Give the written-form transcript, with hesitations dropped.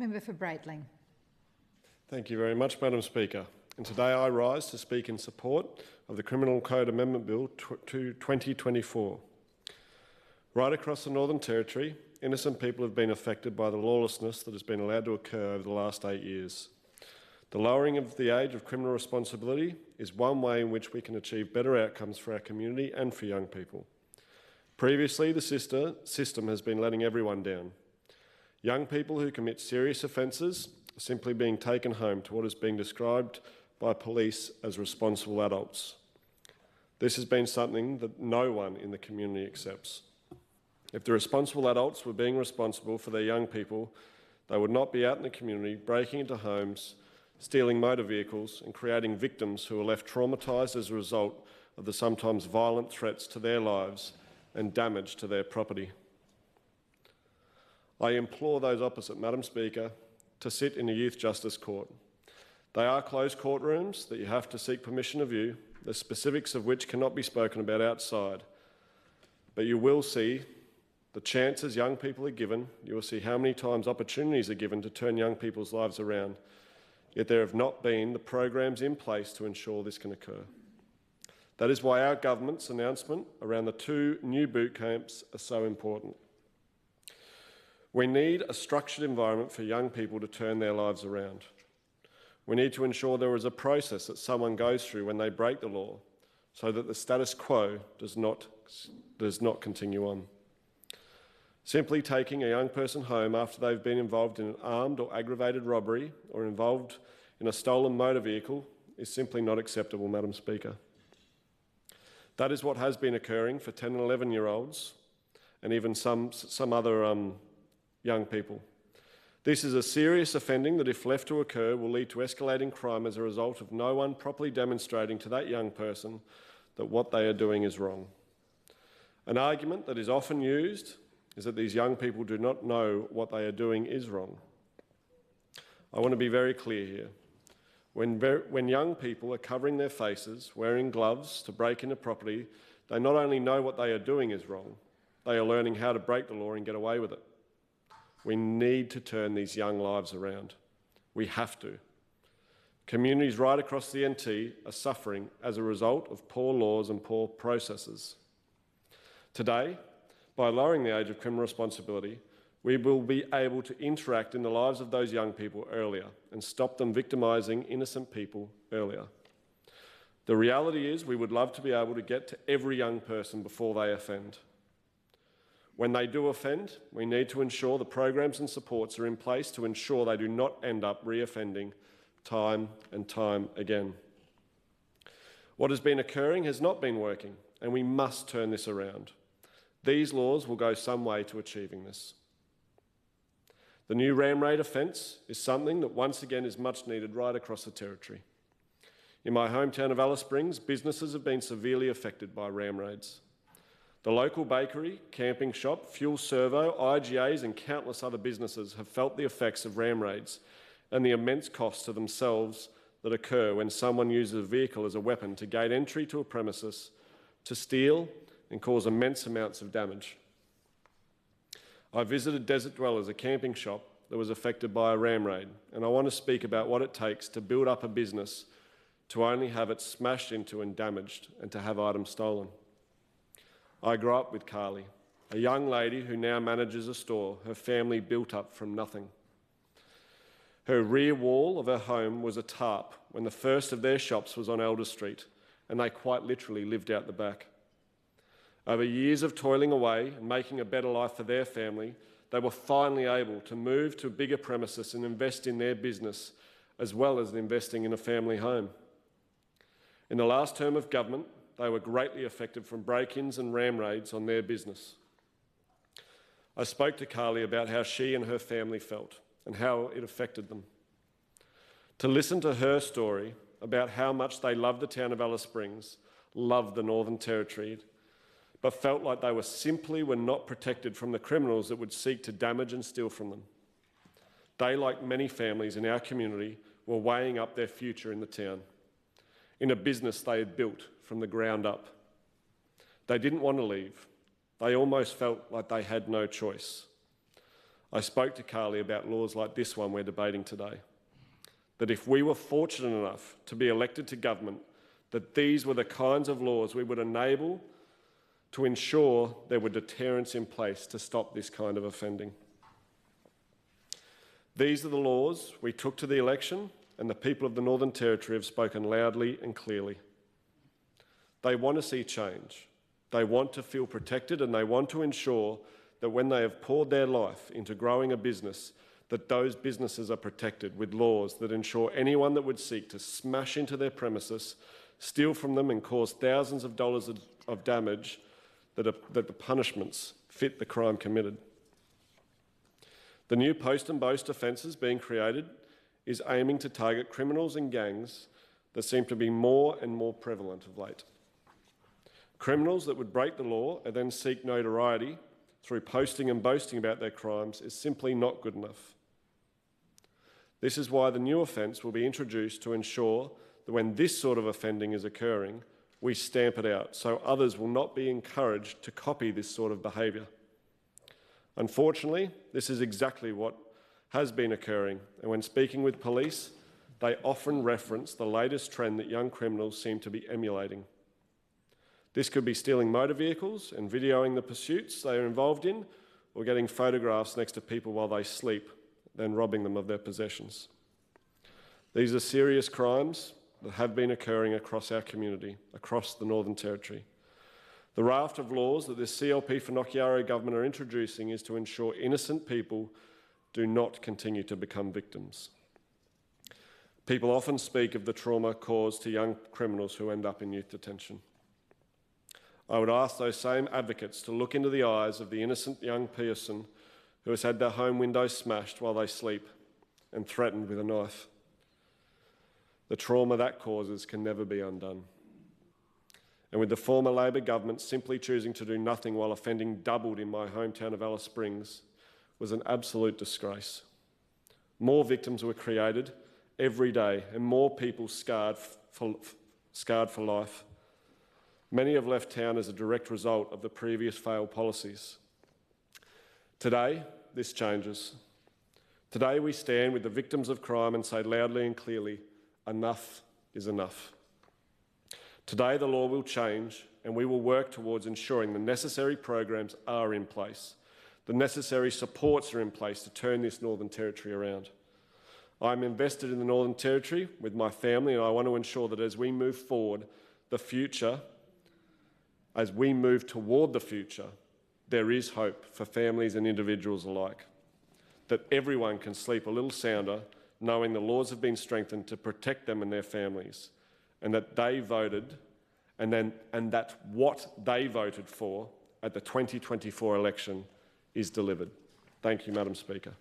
Member for Breitling. Thank you very much, Madam Speaker. And today I rise to speak in support of the Criminal Code Amendment Bill to 2024. Right across the Northern Territory, innocent people have been affected by the lawlessness that has been allowed to occur over the last 8 years. The lowering of the age of criminal responsibility is one way in which we can achieve better outcomes for our community and for young people. Previously, the system has been letting everyone down. Young people who commit serious offences are simply being taken home to what is being described by police as responsible adults. This has been something that no one in the community accepts. If the responsible adults were being responsible for their young people, they would not be out in the community breaking into homes, stealing motor vehicles and creating victims who are left traumatised as a result of the sometimes violent threats to their lives and damage to their property. I implore those opposite, Madam Speaker, to sit in a youth justice court. They are closed courtrooms that you have to seek permission of you, the specifics of which cannot be spoken about outside. But you will see the chances young people are given, you will see how many times opportunities are given to turn young people's lives around, yet there have not been the programs in place to ensure this can occur. That is why our government's announcement around the 2 new boot camps are so important. We need a structured environment for young people to turn their lives around. We need to ensure there is a process that someone goes through when they break the law so that the status quo does not continue on. Simply taking a young person home after they've been involved in an armed or aggravated robbery or involved in a stolen motor vehicle is simply not acceptable, Madam Speaker. That is what has been occurring for 10 and 11-year-olds and even some other young people. This is a serious offending that, if left to occur, will lead to escalating crime as a result of no one properly demonstrating to that young person that what they are doing is wrong. An argument that is often used is that these young people do not know what they are doing is wrong. I want to be very clear here. When young people are covering their faces, wearing gloves to break into property, they not only know what they are doing is wrong, they are learning how to break the law and get away with it. We need to turn these young lives around. We have to. Communities right across the NT are suffering as a result of poor laws and poor processes. Today, by lowering the age of criminal responsibility, we will be able to interact in the lives of those young people earlier and stop them victimising innocent people earlier. The reality is we would love to be able to get to every young person before they offend. When they do offend, we need to ensure the programs and supports are in place to ensure they do not end up re-offending time and time again. What has been occurring has not been working, and we must turn this around. These laws will go some way to achieving this. The new ram raid offence is something that once again is much needed right across the Territory. In my hometown of Alice Springs, businesses have been severely affected by ram raids. The local bakery, camping shop, fuel servo, IGAs and countless other businesses have felt the effects of ram raids and the immense costs to themselves that occur when someone uses a vehicle as a weapon to gain entry to a premises, to steal and cause immense amounts of damage. I visited Desert Dwellers, a camping shop that was affected by a ram raid, and I want to speak about what it takes to build up a business to only have it smashed into and damaged and to have items stolen. I grew up with Carly, a young lady who now manages a store her family built up from nothing. Her rear wall of her home was a tarp when the first of their shops was on Elder Street, and they quite literally lived out the back. Over years of toiling away and making a better life for their family, they were finally able to move to a bigger premises and invest in their business, as well as investing in a family home. In the last term of government, they were greatly affected from break-ins and ram raids on their business. I spoke to Carly about how she and her family felt and how it affected them. To listen to her story about how much they loved the town of Alice Springs, loved the Northern Territory, but felt like they were not protected from the criminals that would seek to damage and steal from them. They, like many families in our community, were weighing up their future in the town, in a business they had built from the ground up. They didn't want to leave. They almost felt like they had no choice. I spoke to Carly about laws like this one we're debating today. That if we were fortunate enough to be elected to government, that these were the kinds of laws we would enable to ensure there were deterrents in place to stop this kind of offending. These are the laws we took to the election, and the people of the Northern Territory have spoken loudly and clearly. They want to see change. They want to feel protected, and they want to ensure that when they have poured their life into growing a business, that those businesses are protected with laws that ensure anyone that would seek to smash into their premises, steal from them and cause thousands of dollars of damage, that the punishments fit the crime committed. The new post and boast offences being created is aiming to target criminals and gangs that seem to be more and more prevalent of late. Criminals that would break the law and then seek notoriety through posting and boasting about their crimes is simply not good enough. This is why the new offence will be introduced to ensure that when this sort of offending is occurring, we stamp it out so others will not be encouraged to copy this sort of behaviour. Unfortunately, this is exactly what has been occurring, and when speaking with police, they often reference the latest trend that young criminals seem to be emulating. This could be stealing motor vehicles and videoing the pursuits they are involved in, or getting photographs next to people while they sleep, then robbing them of their possessions. These are serious crimes that have been occurring across our community, across the Northern Territory. The raft of laws that this CLP Whanokiraro government are introducing is to ensure innocent people do not continue to become victims. People often speak of the trauma caused to young criminals who end up in youth detention. I would ask those same advocates to look into the eyes of the innocent young person who has had their home windows smashed while they sleep and threatened with a knife. The trauma that causes can never be undone. And with the former Labor government simply choosing to do nothing while offending doubled in my hometown of Alice Springs was an absolute disgrace. More victims were created every day and more people scarred for life. Many have left town as a direct result of the previous failed policies. Today, this changes. Today we stand with the victims of crime and say loudly and clearly, enough is enough. Today the law will change and we will work towards ensuring the necessary programs are in place, the necessary supports are in place to turn this Northern Territory around. I'm invested in the Northern Territory with my family, and I want to ensure that as we move forward, as we move toward the future, there is hope for families and individuals alike, that everyone can sleep a little sounder knowing the laws have been strengthened to protect them and their families, and that they voted, and that what they voted for at the 2024 election is delivered. Thank you, Madam Speaker.